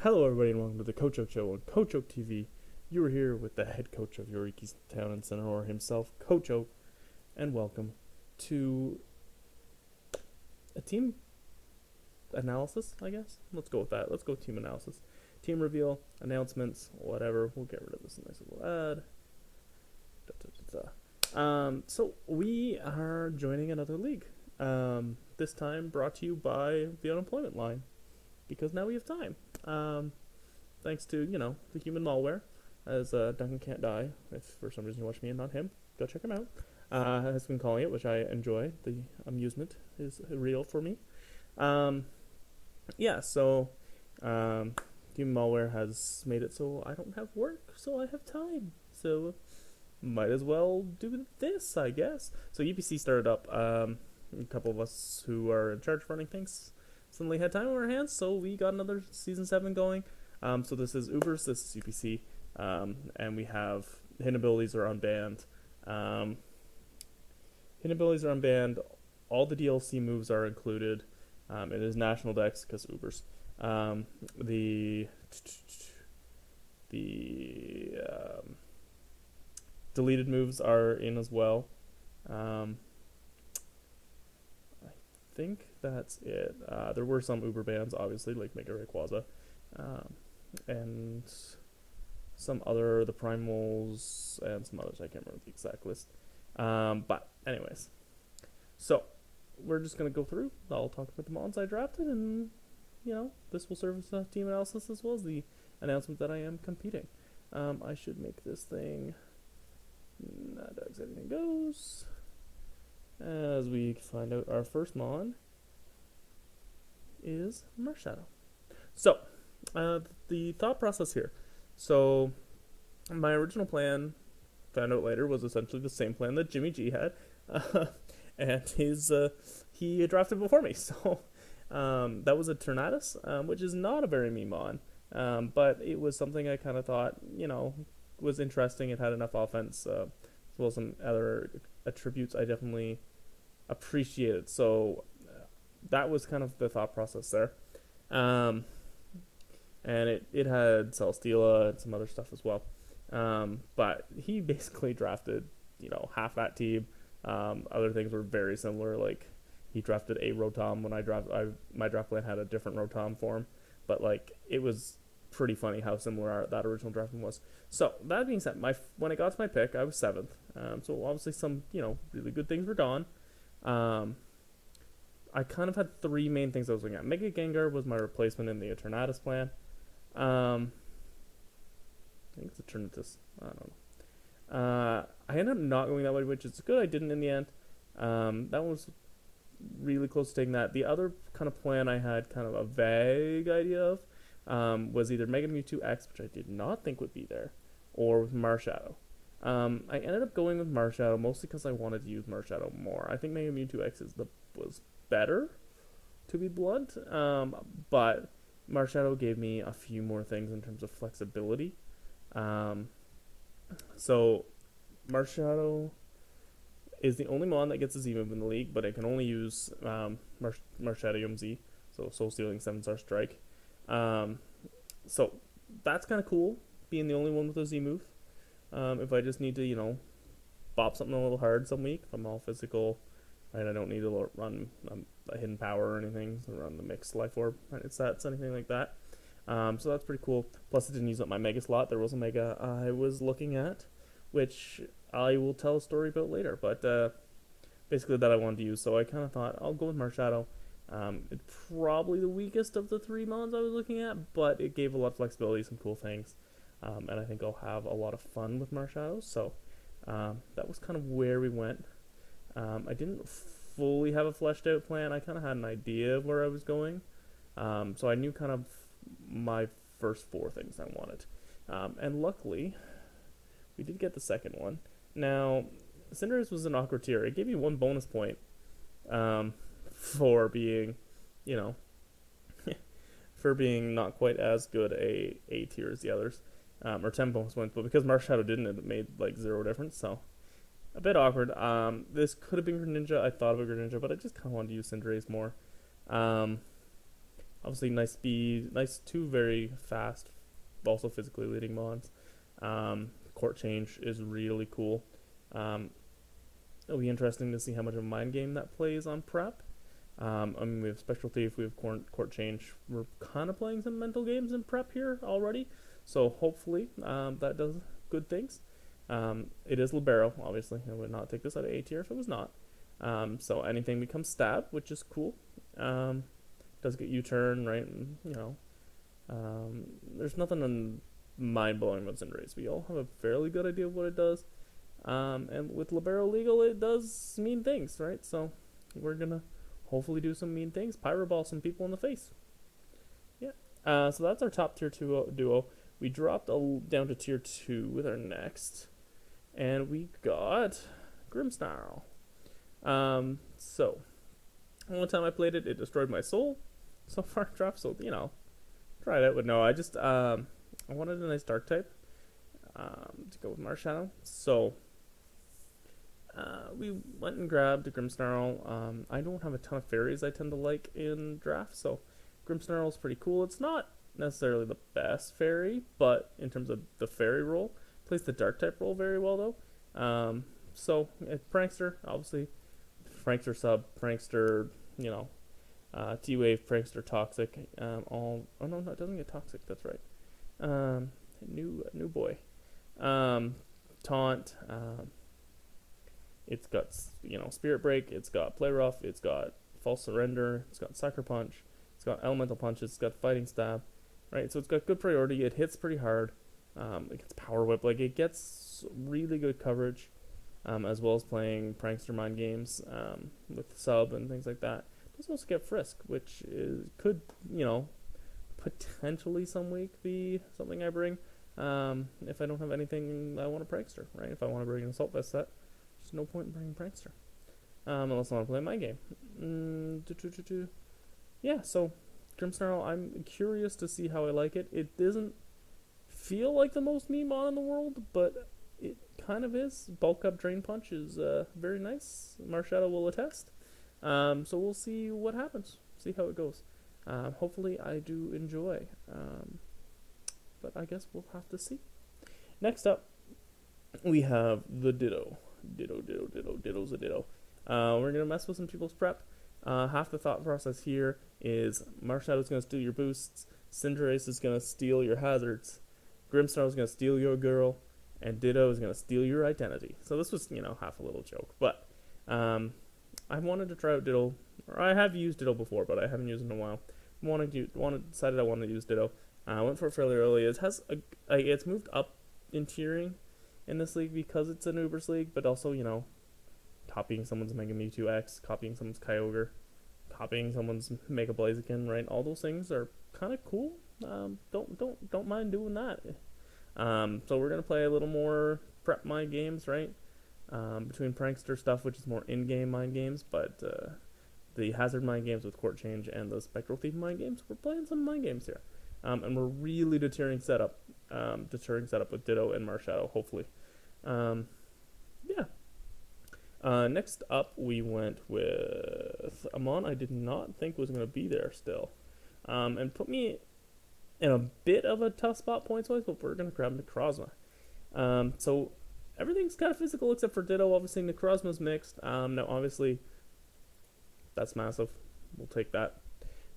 Hello, everybody, and welcome to the Coach Oak Show on Coach Oak TV. You are here with the head coach of Yoriki's Town and Center himself, Coach Oak, and welcome to a team analysis, I guess. Let's go with that. Let's go team analysis. Team reveal, announcements, whatever. We'll get rid of this nice little ad. So we are joining another league. This time brought to you by the unemployment line, because now we have time. Thanks to, the human malware, as Duncan Can't Die, if for some reason you watch me and not him, go check him out, has been calling it, which I enjoy. The amusement is real for me. Human malware has made it so I don't have work, so I have time. So might as well do this, I guess. So UPC started up. A couple of us who are in charge of running things suddenly had time on our hands, so we got another Season 7 going. So this is Ubers, this is UPC, and we have hidden abilities are unbanned. Hidden abilities are unbanned. All the DLC moves are included. It is National Dex because Ubers. The deleted moves are in as well. I think that's it. There were some Uber bans, obviously, like Mega Rayquaza, and some other, the Primals, and some others. I can't remember the exact list. But anyways, so we're just going to go through. I'll talk about the mons I drafted, and, this will serve as a team analysis as well as the announcement that I am competing. I should make this thing not everything goes. As we find out, our first mon is Marshadow. So, the thought process here. So, my original plan, found out later, was essentially the same plan that Jimmy G had. And he drafted before me. So, that was a Tornadus, which is not a very me mon. But it was something I kind of thought, was interesting. It had enough offense, as well as some other attributes I definitely appreciated. So that was kind of the thought process there. And it had Celesteela and some other stuff as well. But he basically drafted, half that team. Other things were very similar. Like, he drafted a Rotom when my draft plan had a different Rotom form. But, it was pretty funny how similar that original drafting was. So, that being said, when I got to my pick, I was 7th. So, obviously some, really good things were gone. I kind of had 3 main things I was looking at. Mega Gengar was my replacement in the Eternatus plan. I think it's Eternatus. I don't know. I ended up not going that way, which is good. I didn't in the end. That was really close to taking that. The other kind of plan I had kind of a vague idea of was either Mega Mewtwo X, which I did not think would be there, or with Marshadow. I ended up going with Marshadow mostly because I wanted to use Marshadow more. I think Mega Mewtwo X was better, to be blunt, but Marshadow gave me a few more things in terms of flexibility. So Marshadow is the only mon that gets a Z move in the league, but it can only use Marshadium Z, so Soul Stealing 7-star Strike. So that's kind of cool, being the only one with a Z move. If I just need to, bop something a little hard some week, if I'm all physical, right, I don't need to run a hidden power or anything, so run the mixed life orb, right, sets, anything like that. So that's pretty cool. Plus, it didn't use up my mega slot. There was a mega I was looking at, which I will tell a story about later, but basically that I wanted to use. So I kind of thought I'll go with Marshadow. It's probably the weakest of the 3 mons I was looking at, but it gave a lot of flexibility, some cool things. And I think I'll have a lot of fun with Marshadow. So that was kind of where we went. I didn't fully have a fleshed out plan. I kind of had an idea of where I was going. So I knew kind of my first 4 things I wanted. And luckily, we did get the second one. Now, Cinderace was an awkward tier. It gave me 1 bonus point for being, for being not quite as good a tier as the others. Or 10 bonus points, but because Marshadow didn't, it made 0 difference, so a bit awkward. This could have been Greninja. I thought of a Greninja, but I just kind of wanted to use Cinderace more. Obviously, nice speed, nice two very fast, also physically leading mons. Court change is really cool. It'll be interesting to see how much of a mind game that plays on prep. I mean, we have Spectral Thief, we have court change. We're kind of playing some mental games in prep here already, so hopefully that does good things. It is Libero, obviously. I would not take this out of A tier if it was not. So anything becomes stab, which is cool. Does get U-turn, right? And, there's nothing mind-blowing about Cinderace. We all have a fairly good idea of what it does. And with Libero legal, it does mean things, right? So we're gonna hopefully do some mean things. Pyroball some people in the face. Yeah. So that's our top tier 2 duo. We dropped down to tier 2 with our next. And we got Grimmsnarl. So one time I played it, it destroyed my soul. So far draft, so try it out. But no, I just I wanted a nice dark type to go with Marshadow. So we went and grabbed Grimmsnarl. I don't have a ton of fairies I tend to like in draft, so Grimmsnarl is pretty cool. It's not necessarily the best fairy, but in terms of the fairy role, plays the dark type role very well though. So Prankster, obviously, Prankster sub, Prankster, T-Wave, Prankster, Toxic, oh no, it doesn't get Toxic, that's right. New boy. Taunt, it's got, Spirit Break, it's got Play Rough, it's got False Surrender, it's got Sucker Punch, it's got Elemental Punches, it's got Fighting Stab, right? So it's got good priority, it hits pretty hard, it gets Power Whip, like it gets really good coverage, as well as playing Prankster Mind games with sub and things like that. It does also get Frisk, which could, potentially some week be something I bring if I don't have anything I want to Prankster, right? If I want to bring an Assault Vest set, there's no point in bringing Prankster. Unless I want to play my game. Yeah, so Grimmsnarl, I'm curious to see how I like it. It doesn't feel like the most meme mon in the world, but it kind of is. Bulk Up Drain Punch is very nice. Marshadow will attest. So we'll see what happens. See how it goes. Hopefully I do enjoy. But I guess we'll have to see. Next up, we have the Ditto. Ditto's a Ditto. We're going to mess with some people's prep. Half the thought process here is Marshadow's going to steal your boosts, Cinderace is going to steal your hazards, Grimmsnarl is going to steal your girl, and Ditto is going to steal your identity. So this was, half a little joke. But I wanted to try out Ditto, or I have used Ditto before, but I haven't used it in a while. Decided I wanted to use Ditto. I went for it fairly early. It's moved up in tiering in this league because it's an Ubers league, but also, copying someone's Mega Mewtwo X, copying someone's Kyogre, copying someone's Mega Blaziken, right? All those things are kind of cool. Don't mind doing that. So we're gonna play a little more prep mind games, right? Between Prankster stuff, which is more in-game mind games, but the Hazard mind games with Court Change and the Spectral Thief mind games, we're playing some mind games here. And we're really deterring setup with Ditto and Marshadow, hopefully. Next up, we went with a mon I did not think was going to be there still. And put me in a bit of a tough spot points-wise, but we're going to grab Necrozma. So everything's kind of physical except for Ditto. Obviously, Necrozma's mixed. Now, obviously, that's massive. We'll take that.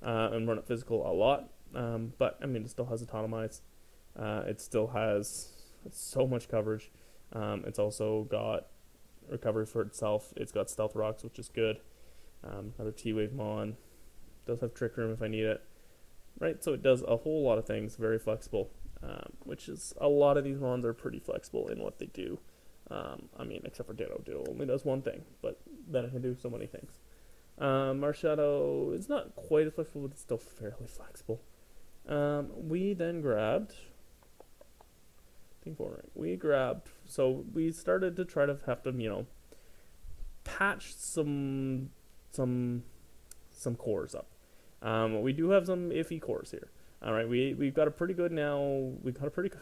And run it physical a lot. But, it still has Autotomize. It still has so much coverage. It's also got recovery for itself. It's got Stealth Rocks, which is good. Another T-Wave Mon. Does have Trick Room if I need it. Right, so it does a whole lot of things. Very flexible. Which is, a lot of these Mons are pretty flexible in what they do. Except for Ditto. Ditto only does one thing, but then it can do so many things. Marshadow is not quite as flexible, but it's still fairly flexible. We then grabbed... So we started to try to have to, patch some cores up. We do have some iffy cores here. All right, we've got a pretty good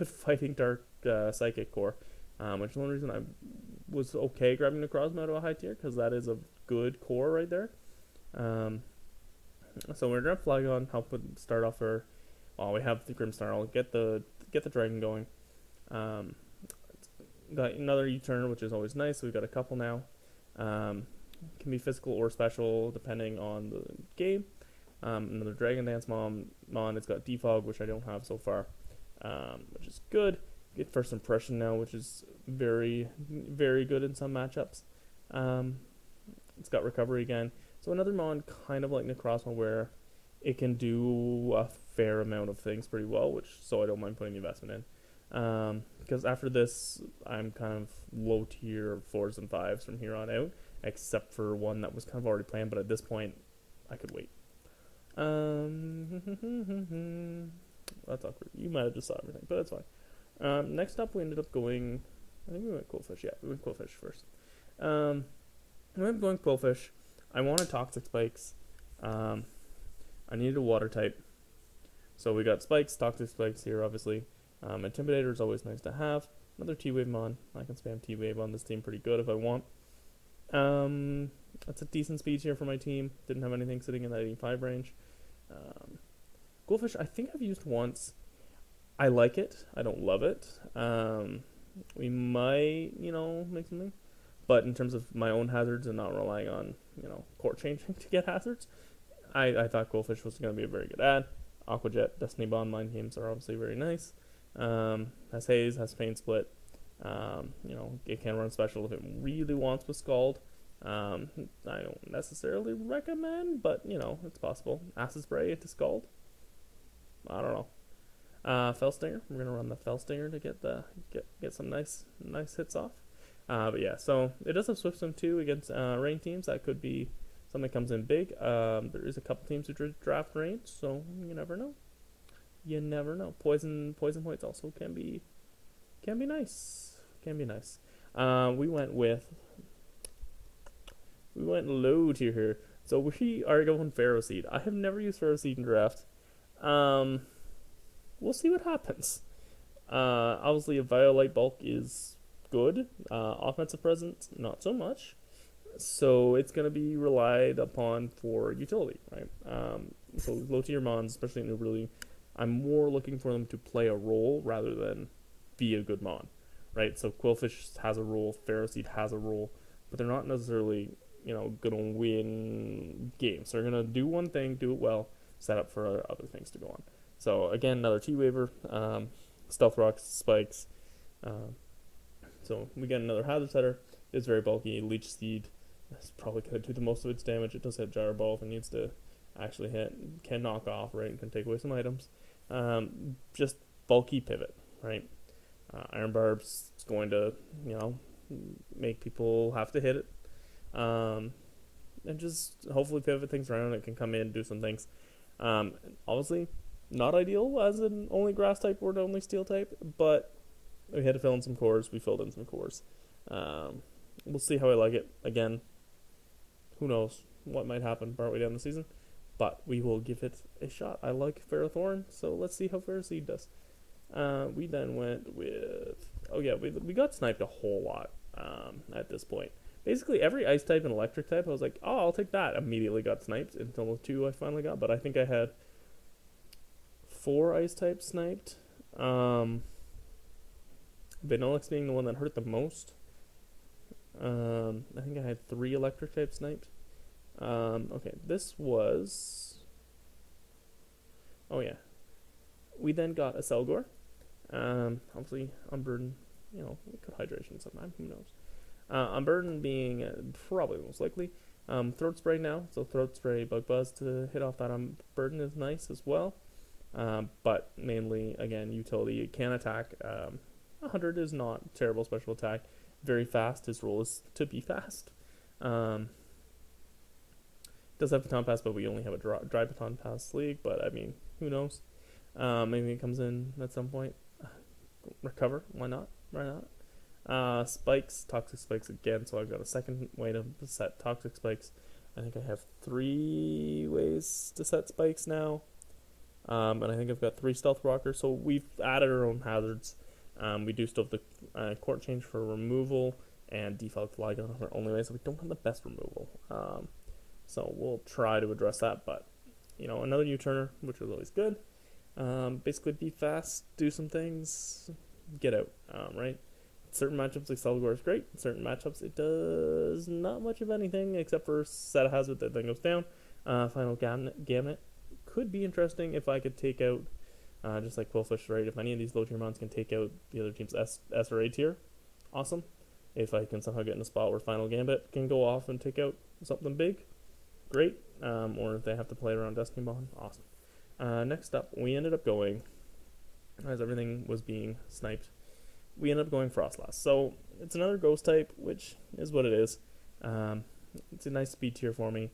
Fighting Dark Psychic core, which is one reason I was okay grabbing Necrozma out of a high tier, because that is a good core right there. So we're gonna Flygon, help with start off our. Well, we have the Grimmsnarl, get the dragon going. Um, got another U-turn, which is always nice. So we've got a couple now. Can be physical or special depending on the game. Another Dragon Dance Mon. It's got Defog, which I don't have so far, which is good. Get first impression now, which is very, very good in some matchups. It's got recovery again. So another Mon kind of like Necrozma where it can do a fair amount of things pretty well, so I don't mind putting the investment in. Because after this, I'm kind of low tier 4s and 5s from here on out, except for one that was kind of already planned, but at this point, I could wait. That's awkward. You might have just saw everything, but that's fine. Next up, we ended up going. I think we went Quillfish. Yeah, we went Quillfish first. We went going Quillfish. I wanted Toxic Spikes. I needed a Water type, so we got Spikes, Toxic Spikes here, obviously. Intimidator is always nice to have. Another T-Wave Mon. I can spam T-Wave on this team pretty good if I want. That's a decent speed here for my team. Didn't have anything sitting in that 85 range. Quillfish, I think I've used once. I like it. I don't love it. We might, make something. But in terms of my own hazards and not relying on, court changing to get hazards, I thought Quillfish was going to be a very good ad. Aquajet, Destiny Bond mind games are obviously very nice. Has Haze, has Pain Split. It can run special if it really wants with Scald. I don't necessarily recommend, but it's possible. Acid Spray into Scald. I don't know. Fell Stinger. We're gonna run the Fell Stinger to get some nice hits off. But yeah, so it does have Swift Swim too against rain teams. That could be something that comes in big. There is a couple teams who draft rain, so you never know. You never know. Poison points also can be nice. We went low tier here. So we are going Pharaoh Seed. I have never used Pharaoh Seed in draft. We'll see what happens. Obviously, a Violite bulk is good. Offensive presence, not so much. So it's going to be relied upon for utility, right? So low tier Mons, especially in Uber League, I'm more looking for them to play a role rather than be a good Mon, right? So Quillfish has a role, Pharaoh Seed has a role, but they're not necessarily, going to win games. They're going to do one thing, do it well, set up for other things to go on. So again, another T-Waver, Stealth Rocks, Spikes. So we get another Hazard Setter. It's very bulky. Leech Seed. That's probably going to do the most of its damage. It does hit Gyro Ball if it needs to actually hit. Can knock off, right? And can take away some items. Just bulky pivot, right? Iron Barb's is going to, make people have to hit it. And just hopefully pivot things around. It can come in, do some things. Obviously, not ideal as an only grass type or an only steel type, but we had to fill in some cores. We filled in some cores. We'll see how I like it. Again, who knows what might happen partway down the season, but we will give it a shot. I like Ferrothorn, so let's see how Ferroseed does. We then went with... Oh yeah, we got sniped a whole lot at this point. Basically, every ice type and electric type, I was like, oh, I'll take that. Immediately got sniped until the 2 I finally got, but I think I had 4 ice types sniped. Vanillix being the one that hurt the most. I think I had 3 electric types sniped. Okay, this was... Oh yeah. We then got a Selgor. Obviously, Unburden, it could hydration sometime, who knows. Unburden being probably most likely. Throat Spray now, so Throat Spray, Bug Buzz to hit off that Unburden is nice as well. But mainly, again, utility. It can attack. 100 is not terrible special attack. Very fast. His role is to be fast. Does have Baton Pass, but we only have a dry Baton Pass league. But I mean, who knows? Maybe it comes in at some point. Recover. Why not? Spikes, Toxic Spikes again. So I've got a second way to set Toxic Spikes. I think I have 3 ways to set Spikes now. And I think I've got 3 Stealth Rockers. So we've added our own hazards. We do still have the court change for removal and default Flygon are our only way, so we don't have the best removal. So we'll try to address that, but another U-turner, which was always good. Basically, be fast, do some things, get out. Right. Certain matchups like Salvador is great. Certain matchups it does not much of anything except for set a hazard that then goes down. Final gamut could be interesting if I could take out just like Quillfish, right? If any of these low tier mons can take out the other team's S or A tier, awesome. If I can somehow get in a spot where Final Gambit can go off and take out something big, great. Or if they have to play around Destiny Bond, awesome. Next up, we ended up going, as everything was being sniped, we ended up going Frostlass. So it's another ghost type, which is what it is. It's a nice speed tier for me.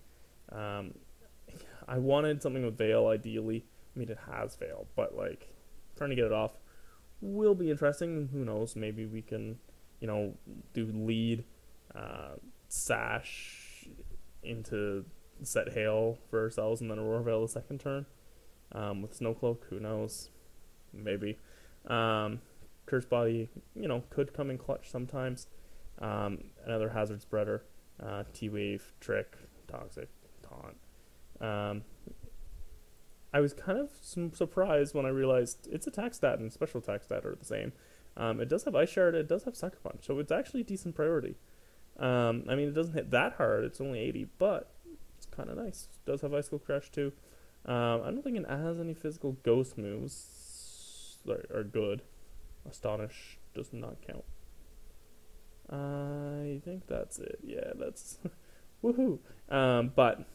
I wanted something with Veil, ideally. I mean, it has Veil, but like trying to get it off will be interesting. Who knows? Maybe we can, do lead, Sash into set Hail for ourselves, and then Aurora Veil the second turn. With Snowcloak, who knows? Maybe. Curse Body, could come in clutch sometimes. Another Hazard Spreader, T-Wave, Trick, Toxic, Taunt. I was kind of surprised when I realized its attack stat and special attack stat are the same. It does have Ice Shard, it does have Sucker Punch, so it's actually a decent priority. It doesn't hit that hard, it's only 80, but it's kind of nice. It does have Icicle Crash too. I don't think it has any physical ghost moves that are good. Astonish does not count. I think that's it. Yeah, that's woohoo. But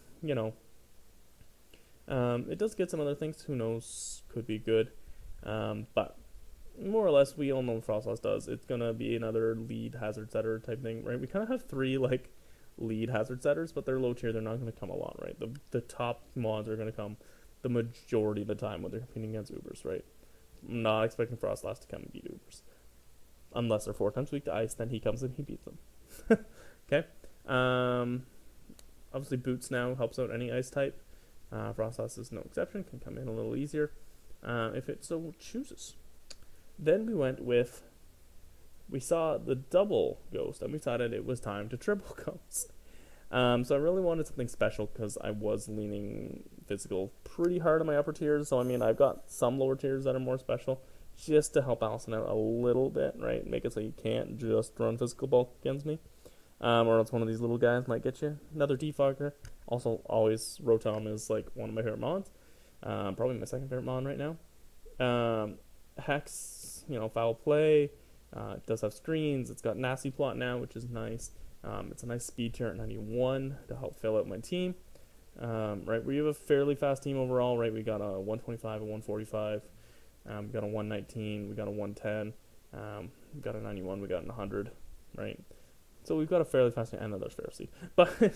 it does get some other things. Who knows? Could be good. But more or less, we all know what Frostlass does. It's gonna be another lead hazard setter type thing, right? We kind of have 3 like lead hazard setters, but they're low tier. They're not gonna come a lot, right? The top mods are gonna come the majority of the time when they're competing against Ubers, right? I'm not expecting Frostlass to come and beat Ubers. Unless they're 4 times weak to ice, then he comes and he beats them. Okay. Obviously, Boots now helps out any ice type. Frostlass is no exception, can come in a little easier if it so chooses. Then we saw the double ghost, and we decided it was time to triple ghost. So I really wanted something special because I was leaning physical pretty hard on my upper tiers. So I've got some lower tiers that are more special, just to help Allison out a little bit, right? Make it so you can't just run physical bulk against me, or else one of these little guys might get you. Another defogger. Also, always Rotom is like one of my favorite mons. Probably my second favorite mon right now. Hex, foul play. It does have screens. It's got Nasty Plot now, which is nice. It's a nice speed tier at 91 to help fill out my team. Right, we have a fairly fast team overall, right? We got a 125, a 145, we got a 119, we got a 110, we got a 91, we got a 100, right? So we've got a fairly fast team, and there's Pharisee. But, it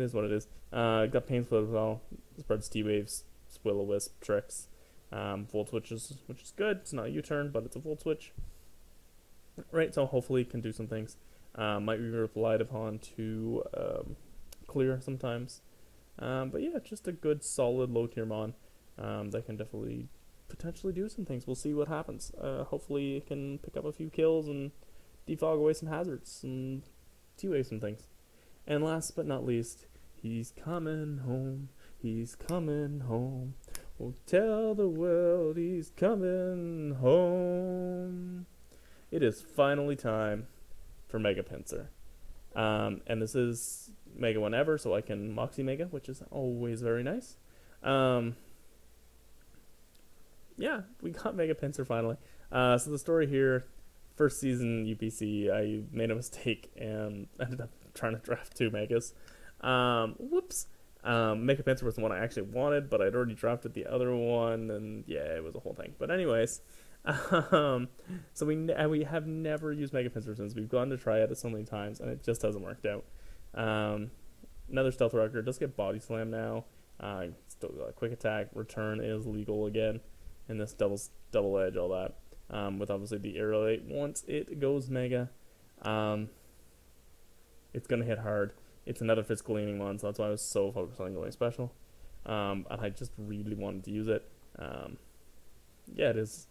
is what it is. Got Painful as well, spreads T-Waves, Will-O-Wisp, Tricks, Volt Switches, which is good. It's not a U-turn, but it's a Volt Switch. Right, so hopefully it can do some things. Might be relied upon to clear sometimes. But yeah, just a good, solid, low-tier mon that can definitely, potentially do some things. We'll see what happens. Hopefully it can pick up a few kills and defog away some hazards and T-wave some things. And last but not least, he's coming home. He's coming home. We'll tell the world he's coming home. It is finally time for Mega Pinsir. And this is Mega Whenever, so I can Moxie Mega, which is always very nice. Yeah, we got Mega Pinsir finally. So the story here, first season UPC, I made a mistake and ended up trying to draft 2 Megas. Whoops. Mega Pinsir was the one I actually wanted, but I'd already drafted the other one, and yeah, it was a whole thing. But anyways, so we have never used Mega Pinsir since. We've gone to try it so many times, and it just hasn't worked out. Another stealth record does get body slam now. Still got quick attack. Return is legal again, and this double edge, all that. With obviously the air relate. Once it goes mega, it's gonna hit hard. It's another physical leaning one, so that's why I was so focused on going special. And I just really wanted to use it. Yeah, it is.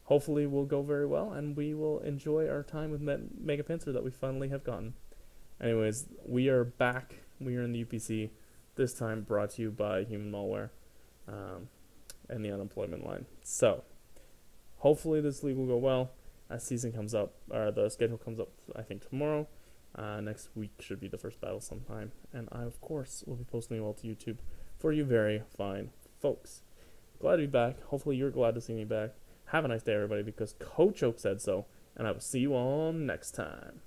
Hopefully will go very well, and we will enjoy our time with Mega Pinsir that we finally have gotten. Anyways, we are back. We are in the UPC. This time brought to you by human malware and the unemployment line. So hopefully this league will go well. Season comes up, or the schedule comes up, I think tomorrow. Next week should be the first battle sometime, and I of course will be posting it all to YouTube for you very fine folks. Glad to be back. Hopefully you're glad to see me back. Have a nice day, everybody, because Coach Oak said so, and I will see you all next time.